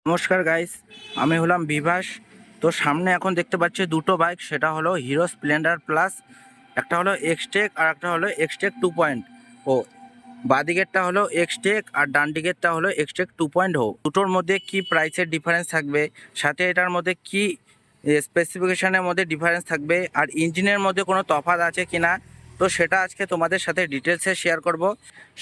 নমস্কার গাইস, আমি হলাম বিভাস। তো সামনে এখন দেখতে পাচ্ছি দুটো বাইক, সেটা হলো হিরো স্প্লেন্ডার প্লাস, একটা হলো এক্সটেক আর একটা হলো এক্সটেক 2.0। বাঁদিকেরটা হলো এক্সটেক আর ডান দিকেরটা হলো এক্সটেক 2.0। দুটোর মধ্যে কি প্রাইসের ডিফারেন্স থাকবে, সাথে এটার মধ্যে কি স্পেসিফিকেশনের মধ্যে ডিফারেন্স থাকবে, আর ইঞ্জিনের মধ্যে কোনো তফাৎ আছে কিনা, তো সেটা আজকে তোমাদের সাথে ডিটেলসে শেয়ার করব।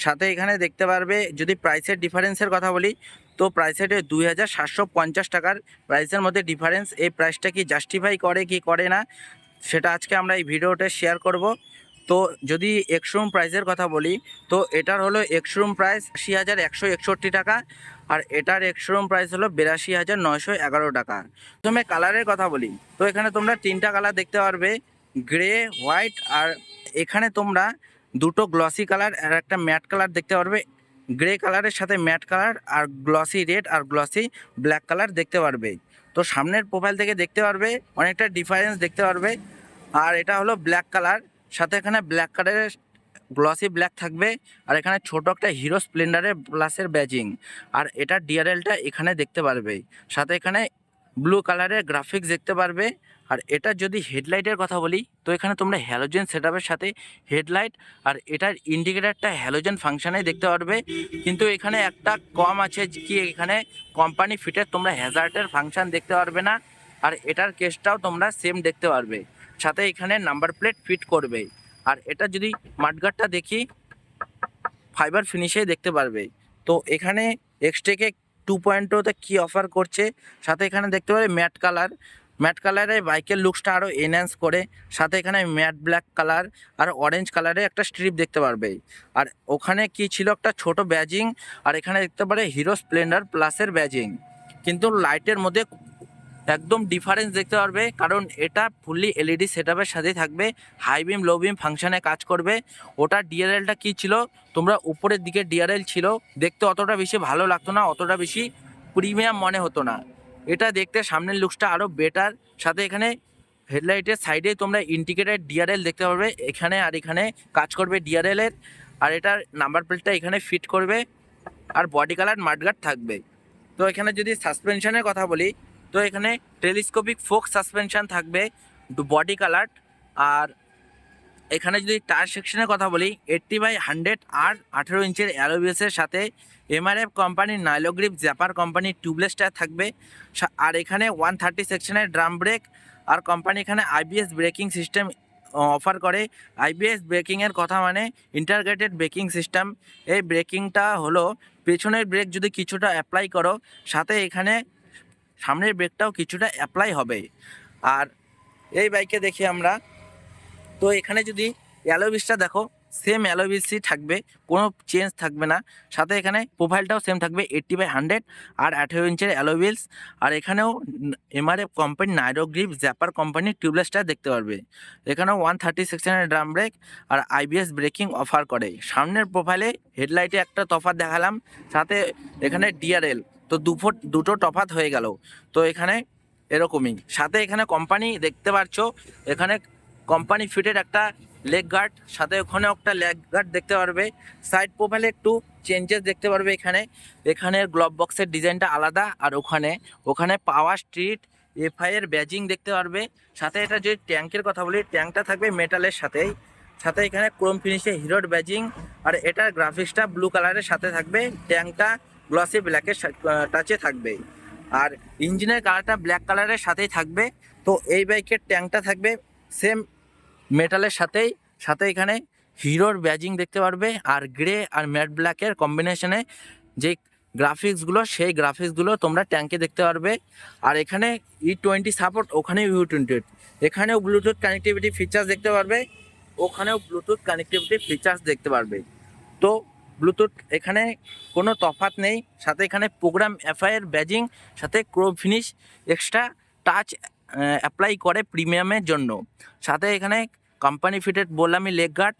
সাথে এখানে দেখতে পারবে, যদি প্রাইসের ডিফারেন্সের কথা বলি, তো প্রাইসের 2750 টাকার প্রাইসের মধ্যে ডিফারেন্স। এই প্রাইসটা কি জাস্টিফাই করে কি করে না, সেটা আজকে আমরা এই ভিডিওতে শেয়ার করব। তো যদি এক্সরুম প্রাইসের কথা বলি, তো এটার হলো এক্সরুম প্রাইস 80,161 টাকা, আর এটার এক্সরুম প্রাইস হলো 82,911 টাকা। প্রথমে কালারের কথা বলি, তো এখানে তোমরা তিনটা কালার দেখতে পারবে, গ্রে, হোয়াইট, আর এখানে তোমরা দুটো গ্লসি কালার আর একটা ম্যাট কালার দেখতে পারবে। গ্রে কালারের সাথে ম্যাট কালার আর গ্লসি রেড আর গ্লসি ব্ল্যাক কালার দেখতে পারবে। তো সামনের প্রোফাইল থেকে দেখতে পারবে অনেকটা ডিফারেন্স দেখতে পারবে। আর এটা হলো ব্ল্যাক কালার, সাথে এখানে ব্ল্যাক কালারের গ্লসি ব্ল্যাক থাকবে, আর এখানে ছোট একটা হিরো স্প্লেন্ডারের প্লাসের ব্যাজিং, আর এটা ডিআরএলটা এখানে দেখতে পারবে। সাথে এখানে ব্লু কালারের গ্রাফিক্স দেখতে পারবে। আর এটা যদি হেডলাইটের কথা বলি, তো এখানে তোমরা হ্যালোজেন সেটআপের সাথে হেডলাইট আর এটার ইন্ডিকেটারটা হ্যালোজেন ফাংশানে দেখতে পারবে। কিন্তু এখানে একটা কম আছে কি, এখানে কোম্পানি ফিটের তোমরা হ্যাজার্টের ফাংশান দেখতে পারবে না। আর এটার কেসটাও তোমরা সেম দেখতে পারবে, সাথে এখানে নাম্বার প্লেট ফিট করবে। আর এটা যদি মাঠগার্ডটা দেখি, ফাইবার ফিনিশে দেখতে পারবে। তো এখানে এক্সটেকে 2.0তে কী অফার করছে, সাথে এখানে দেখতে পাবে ম্যাট কালারে বাইকের লুকসটা আরও এনহ্যান্স করে। সাথে এখানে ম্যাট ব্ল্যাক কালার আর অরেঞ্জ কালারে একটা স্ট্রিপ দেখতে পারবে। আর ওখানে কি ছিল, একটা ছোট ব্যাজিং। আর এখানে দেখতে পারে হিরো স্প্লেন্ডার প্লাসের ব্যাজিং। কিন্তু লাইটের মধ্যে একদম ডিফারেন্স দেখতে পারবে, কারণ এটা ফুললি এলইডি সেটআপের সাথেই থাকবে, হাই বিম লো বিম ফাংশানে কাজ করবে। ওটা ডিআরএলটা কি ছিল, তোমরা উপরের দিকে ডিআরএল ছিল, দেখতে অতটা বেশি ভালো লাগতো না, অতটা বেশি প্রিমিয়াম মনে হতো না। এটা দেখতে সামনের লুকসটা আরও বেটার। সাথে এখানে হেডলাইটের সাইডে তোমরা ইন্ডিকেটেড ডিআরএল দেখতে পারবে, এখানে আর এখানে কাজ করবে ডিআরএলের। আর এটার নাম্বার প্লেটটা এখানে ফিট করবে, আর বডি কালার মাডগার্ড থাকবে। তো এখানে যদি সাসপেনশনের কথা বলি, তো এখানে টেলিস্কোপিক ফোক সাসপেনশন থাকবে, বডি কালার। আর এখানে যদি টায়ার সেকশনের কথা বলি, 80/100 আর 18 ইঞ্চের অ্যালোবিএসের সাথে এমআরএফ কোম্পানির নাইলোগ্রিপ জ্যাপার কোম্পানির টিউবলেস টায়ার থাকবে। আর এখানে 130 সেকশনের ড্রাম ব্রেক, আর কোম্পানি এখানে আইবিএস ব্রেকিং সিস্টেম অফার করে। আইবিএস ব্রেকিংয়ের কথা মানে ইন্টারগ্রেটেড ব্রেকিং সিস্টেম। এই ব্রেকিংটা হলো পেছনের ব্রেক যদি কিছুটা অ্যাপ্লাই করো, সাথে এখানে সামনের ব্রেকটাও কিছুটা অ্যাপ্লাই হবে। আর এই বাইকে দেখি আমরা, তো এখানে যদি অ্যালোবিসটা দেখো, সেম অ্যালোবিসই থাকবে, কোনো চেঞ্জ থাকবে না। সাথে এখানে প্রোফাইলটাও সেম থাকবে, 80/100 আর 18 ইঞ্চের অ্যালোবিলস। আর এখানেও এমআরএফ কোম্পানি নাইরোগ্রিপ জ্যাপার কোম্পানির টিউবলেসটা দেখতে পারবে। এখানেও 130 সেকশনের ড্রাম ব্রেক আর আইবিএস ব্রেকিং অফার করে। সামনের প্রোফাইলে হেডলাইটে একটা তফাৎ দেখালাম, সাথে এখানে ডিআরএল, তো দুটো তফাৎ হয়ে গেল। তো এখানে এরকমই, সাথে এখানে কোম্পানি দেখতে পাচ্ছ, এখানে কোম্পানি ফিটের একটা লেগ গার্ড, সাথে ওখানেও একটা লেগ গার্ড দেখতে পারবে। সাইড প্রোফাইলে একটু চেঞ্জেস দেখতে পারবে। এখানে গ্লোভ বক্সের ডিজাইনটা আলাদা, আর ওখানে পাওয়ার স্ট্রিট এফআই এর ব্যাজিং দেখতে পারবে। সাথে এটা যে ট্যাঙ্কের কথা বলি, ট্যাঙ্কটা থাকবে মেটালের সাথেই, সাথে এখানে ক্রোম ফিনিশে হিরোর ব্যাজিং। আর এটার গ্রাফিক্সটা ব্লু কালারের সাথে থাকবে, ট্যাঙ্কটা গ্লসি ব্ল্যাকের টাচে থাকবে, আর ইঞ্জিনের কালারটা ব্ল্যাক কালারের সাথেই থাকবে। তো এই বাইকের ট্যাঙ্কটা থাকবে সেম মেটালের সাথেই, সাথে এখানে হিরোর ব্যাজিং দেখতে পারবে। আর গ্রে আর ম্যাট ব্ল্যাকের কম্বিনেশনে যে গ্রাফিক্সগুলো, সেই গ্রাফিক্সগুলো তোমরা ট্যাঙ্কে দেখতে পারবে। আর এখানে E20 সাপোর্ট, ওখানে U28, এখানেও ব্লুটুথ কানেক্টিভিটি ফিচার্স দেখতে পারবে, ওখানেও ব্লুটুথ কানেক্টিভিটি ফিচার্স দেখতে পারবে। তো ব্লুটুথ এখানে কোনো তফাৎ নেই। সাথে এখানে প্রোগ্রাম এফআইয়ের ব্যাজিং, সাথে Chrome finish extra touch apply করে প্রিমিয়ামের জন্য। সাথে এখানে কোম্পানি ফিটেড বললামই লেগ গার্ড।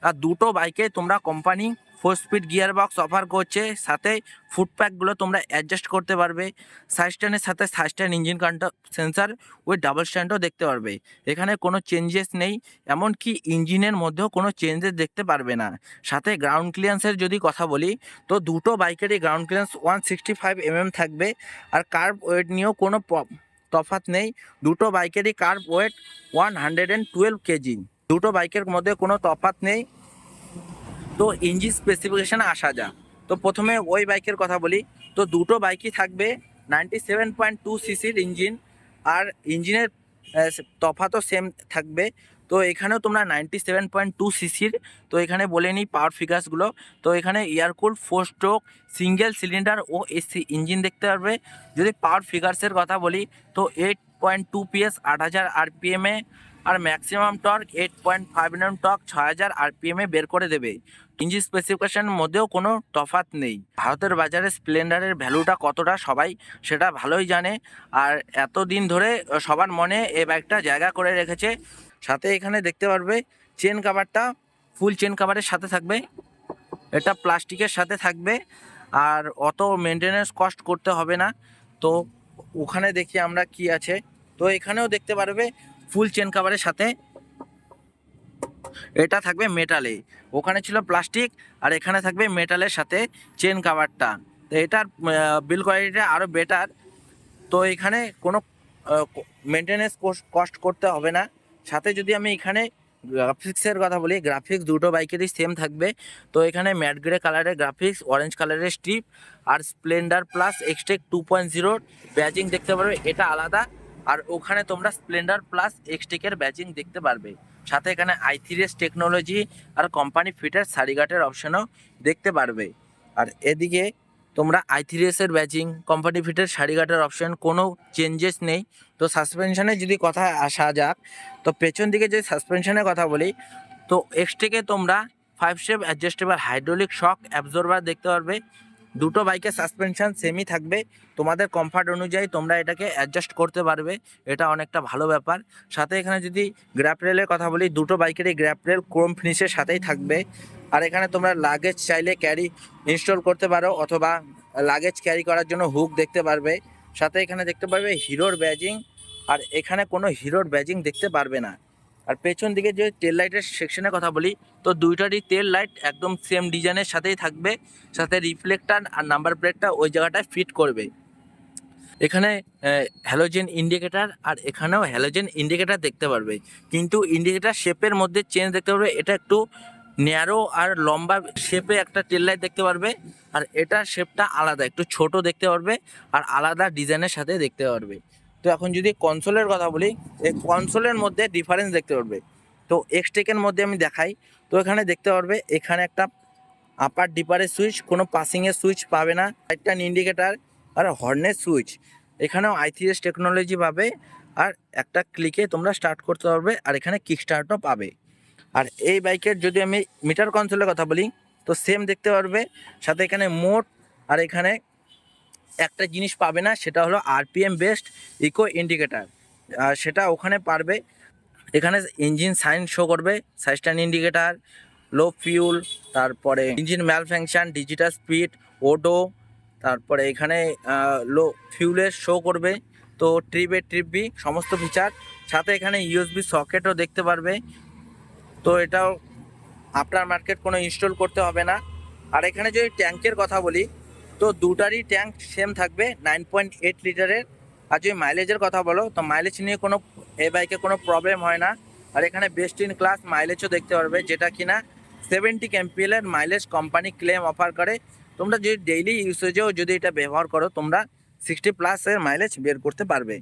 আর দুটো বাইকে তোমরা company 4 speed gear box offer করছে, সাথে ফুট প্যাকগুলো তোমরা অ্যাডজাস্ট করতে পারবে। সাইড স্ট্যান্ডের সাথে side stand engine control sensor with double স্ট্যান্ডও দেখতে পারবে। এখানে কোনো চেঞ্জেস নেই, এমনকি ইঞ্জিনের মধ্যেও কোনো চেঞ্জেস দেখতে পারবে না। সাথে গ্রাউন্ড ক্লিয়ারেন্সের যদি কথা বলি, তো দুটো বাইকেরই গ্রাউন্ড ক্লিয়ারেন্স 165 mm থাকবে। আর কার্ভ ওয়েট নিয়েও কোনো তফাৎ নেই, দুটো বাইকেরই কার্ভ ওয়েট 112 কেজি। দুটো বাইকের মধ্যে কোনো তফাৎ নেই। তো ইঞ্জিন স্পেসিফিকেশানে আসা যাক, তো প্রথমে ওই বাইকের কথা বলি। তো দুটো বাইকই থাকবে 97.2 সিসির ইঞ্জিন, আর ইঞ্জিনের তফাৎও সেম থাকবে। তো এখানেও তোমরা 97.2 সিসির, তো এখানে বলে নিই পাওয়ার ফিগার্সগুলো। তো এখানে এয়ারকুল 4 স্ট্রোক সিঙ্গেল সিলিন্ডার ও এসি ইঞ্জিন দেখতে পারবে। যদি পাওয়ার ফিগার্সের কথা বলি, তো 8.2 PS 8000 RPM-এ, আর ম্যাক্সিমাম টর্ক 8.5 Nm টর্ক 6000 RPM-এ বের করে দেবে। ইঞ্জিন স্পেসিফিকেশনের মধ্যেও কোনো তফাৎ নেই। ভারতের বাজারে স্প্লেন্ডারের ভ্যালুটা কতটা সবাই সেটা ভালোই জানে, আর এতদিন ধরে সবার মনে এই বাইকটা জায়গা করে রেখেছে। সাথে এখানে দেখতে পারবে চেন কাভারটা ফুল চেন কাভারের সাথে থাকবে, এটা প্লাস্টিকের সাথে থাকবে, আর অত মেনটেনেন্স কস্ট করতে হবে না। তো ওখানে দেখি আমরা কি আছে, তো এখানেও দেখতে পারবে ফুল চেন কাভারের সাথে এটা থাকবে মেটালে, ওখানে ছিল প্লাস্টিক, আর এখানে থাকবে মেটালের সাথে চেন কাভারটা। তো এটার বিল্ড কোয়ালিটিটা আরও বেটার। তো এখানে কোনো মেনটেনেন্স কস্ট করতে হবে না। সাথে যদি আমি এখানে গ্রাফিক্সের কথা বলি, গ্রাফিক্স দুটো বাইকেরই সেম থাকবে। তো এখানে ম্যাট গ্রে কালারের গ্রাফিক্স, অরেঞ্জ কালারের স্ট্রিপ, আর স্প্লেন্ডার প্লাস এক্সটেক 2.0 ব্যাজিং দেখতে পারবে, এটা আলাদা। আর ওখানে তোমরা স্প্লেন্ডার প্লাস এক্সটেকের ব্যাজিং দেখতে পারবে। সাথে এখানে i3s টেকনোলজি আর কোম্পানি ফিটার সারিগাটের অপশনও দেখতে পারবে। আর এদিকে তোমরা i3s এর ব্যাজিং, কোম্পানি ফিটের সারিগাটের অপশন, কোনো চেঞ্জেস নেই। তো সাসপেনশনের যদি কথা আসা যাক, তো পেছন দিকে যদি সাসপেনশনের কথা বলি, তো এক্সটেকে তোমরা 5 step adjustable hydraulic shock absorber দেখতে পারবে। দুটো বাইকের সাসপেনশন সেমই থাকবে, তোমাদের কমফর্ট অনুযায়ী তোমরা এটাকে অ্যাডজাস্ট করতে পারবে, এটা অনেকটা ভালো ব্যাপার। সাথে এখানে যদি গ্র্যাপ রেলের কথা বলি, দুটো বাইকেরই গ্র্যাপ রেল ক্রোম ফিনিশের সাথেই থাকবে। আর এখানে তোমরা লাগেজ চাইলে ক্যারি ইনস্টল করতে পারো, অথবা লাগেজ ক্যারি করার জন্য হুক দেখতে পারবে। সাথে এখানে দেখতে পারবে হিরোর ব্যাজিং, আর এখানে কোনো হিরোর ব্যাজিং দেখতে পারবে না। আর পেছন দিকে যে টেল লাইটের সেকশনের কথা বলি, তো দুইটারই টেল লাইট একদম সেম ডিজাইনের সাথেই থাকবে, সাথে রিফ্লেক্টার আর নাম্বার প্লেটটা ওই জায়গাটায় ফিট করবে। এখানে হ্যালোজেন ইন্ডিকেটার, আর এখানেও হ্যালোজেন ইন্ডিকেটার দেখতে পারবে, কিন্তু ইন্ডিকেটার শেপের মধ্যে চেঞ্জ দেখতে পারবে। এটা একটু ন্যারো আর লম্বা শেপে একটা টেল লাইট দেখতে পারবে, আর এটার শেপটা আলাদা, একটু ছোট দেখতে পারবে, আর আলাদা ডিজাইনের সাথে দেখতে পারবে। তো এখন যদি কনসোলের কথা বলি, এই কনসোলের মধ্যে ডিফারেন্স দেখতে পারবে। তো এক্সটেকের মধ্যে আমি দেখাই, তো এখানে দেখতে পারবে এখানে একটা আপার ডিপারের সুইচ, কোনো পাসিংয়ের সুইচ পাবে না, একটা ইন্ডিকেটার আর হর্নের সুইচ। এখানেও i3s টেকনোলজি পাবে, আর একটা ক্লিকে তোমরা স্টার্ট করতে পারবে, আর এখানে কিক স্টার্টও পাবে। আর এই বাইকের যদি আমি মিটার কনসোলের কথা বলি, তো সেম দেখতে পারবে, সাথে এখানে মোড, আর এখানে একটা জিনিস পাবে না, সেটা হলো RPM বেসড ইকো ইন্ডিকেটার, সেটা ওখানে পারবে। এখানে ইঞ্জিন সাইন শো করবে, সাইড স্ট্যান্ড ইন্ডিকেটার, লো ফিউল, তারপরে engine malfunction, digital speed, Odoo, তারপরে এখানে লো ফিউলের শো করবে। তো ট্রিপ এ ট্রিপ বি সমস্ত ফিচার, সাথে এখানে USB সকেটও দেখতে পারবে। তো এটাও আপনার মার্কেট কোনো ইনস্টল করতে হবে না। আর এখানে যদি ট্যাঙ্কের কথা বলি, তো দুটারই ট্যাঙ্ক সেম থাকবে 9.8 লিটারের। আর যদি মাইলেজের কথা বলো, তো মাইলেজ নিয়ে কোনো এই বাইকে কোনো প্রবলেম হয় না। আর এখানে বেস্ট ইন ক্লাস মাইলেজও দেখতে পারবে, যেটা কিনা 70 kmpl mileage company claim offer করে। তোমরা যদি ডেইলি ইউসেজেও যদি এটা ব্যবহার করো, তোমরা 60+ মাইলেজ বের করতে পারবে।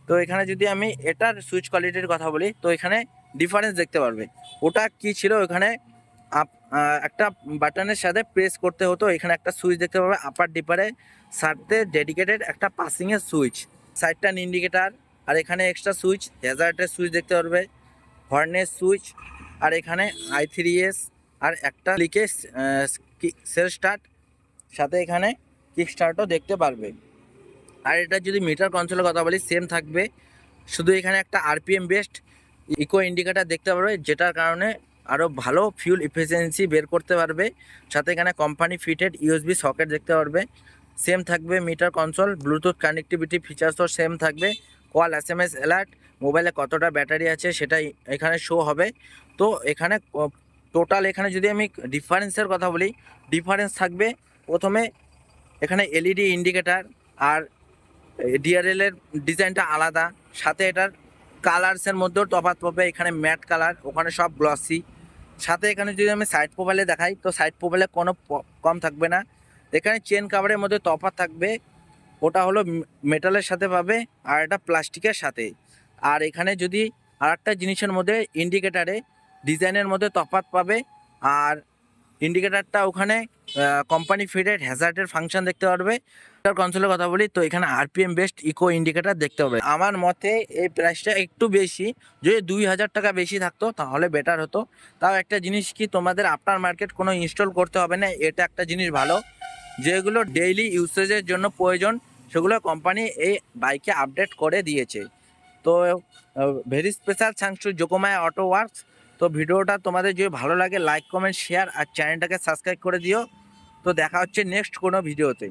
তো এখানে যদি আমি এটার সুইচ কোয়ালিটির কথা বলি, তো এখানে ডিফারেন্স দেখতে পারবে। ওটা কি ছিল, ওখানে একটা বাটনের সাথে প্রেস করতে হতো, এখানে একটা সুইচ দেখতে পাবে আপার ডিপারে সাথে ডেডিকেটেড একটা পাসিংয়ের সুইচ, সাইড টার্ন ইন্ডিকেটার, আর এখানে এক্সট্রা সুইচ, হ্যাজার্ডের সুইচ দেখতে পারবে, হর্নের সুইচ, আর এখানে i3s, আর একটা লিকে সেলফ স্টার্ট, সাথে এখানে কিক স্টার্টও দেখতে পারবে। আর এটা যদি মিটার কনসোলের কথা বলি, সেম থাকবে, শুধু এখানে একটা RPM বেসড ইকো ইন্ডিকেটার দেখতে পারবে, যেটার কারণে আরও ভালো ফিউল এফিসিয়েন্সি বের করতে পারবে। সাথে এখানে কোম্পানি ফিটেড ইউএসবি সকেট দেখতে পারবে। সেম থাকবে মিটার কনসোল, ব্লুটুথ কানেক্টিভিটি ফিচার্সও সেম থাকবে। কল, SMS অ্যালার্ট, মোবাইলে কতটা ব্যাটারি আছে সেটাই এখানে শো হবে। তো এখানে টোটাল এখানে যদি আমি ডিফারেন্সের কথা বলি, ডিফারেন্স থাকবে প্রথমে এখানে LED ইন্ডিকেটার আর DRL এর ডিজাইনটা আলাদা, সাথে এটার কালারসের মধ্যেও তফাৎ পাবে। এখানে ম্যাট কালার, ওখানে সব গ্লসি। সাথে এখানে যদি আমি সাইড প্রোফাইলে দেখাই, তো সাইড প্রোফাইলে কোনো কম থাকবে না। এখানে চেন কাভারের মধ্যে তফাৎ থাকবে, ওটা হলো মেটালের সাথে পাবে আর এটা প্লাস্টিকের সাথে। আর এখানে যদি আর একটা জিনিসের মধ্যে ইন্ডিকেটারে ডিজাইনের মধ্যে তফাৎ পাবে। আর ইন্ডিকেটারটা ওখানে কোম্পানি ফিটেড হ্যাজার্ডের ফাংশন দেখতে পারবে। কনসোলের কথা বলি, তো এখানে RPM বেস্ট ইকো ইন্ডিকেটার দেখতে হবে। আমার মতে এই প্রাইসটা একটু বেশি, যদি 2000 টাকা বেশি থাকতো তাহলে বেটার হতো। তাও একটা জিনিস কি, তোমাদের আফটার মার্কেট কোনো ইনস্টল করতে হবে না, এটা একটা জিনিস ভালো। যেগুলো ডেইলি ইউসেজের জন্য প্রয়োজন সেগুলো কোম্পানি এই বাইকে আপডেট করে দিয়েছে। তো ভেরি স্পেশাল থ্যাঙ্কস টু জোকোমাই অটো ওয়ার্কস। তো ভিডিওটা তোমাদের যদি ভালো লাগে লাইক, কমেন্ট, শেয়ার আর চ্যানেলটাকে সাবস্ক্রাইব করে দিও। তো দেখা হচ্ছে নেক্সট কোনো ভিডিওতে।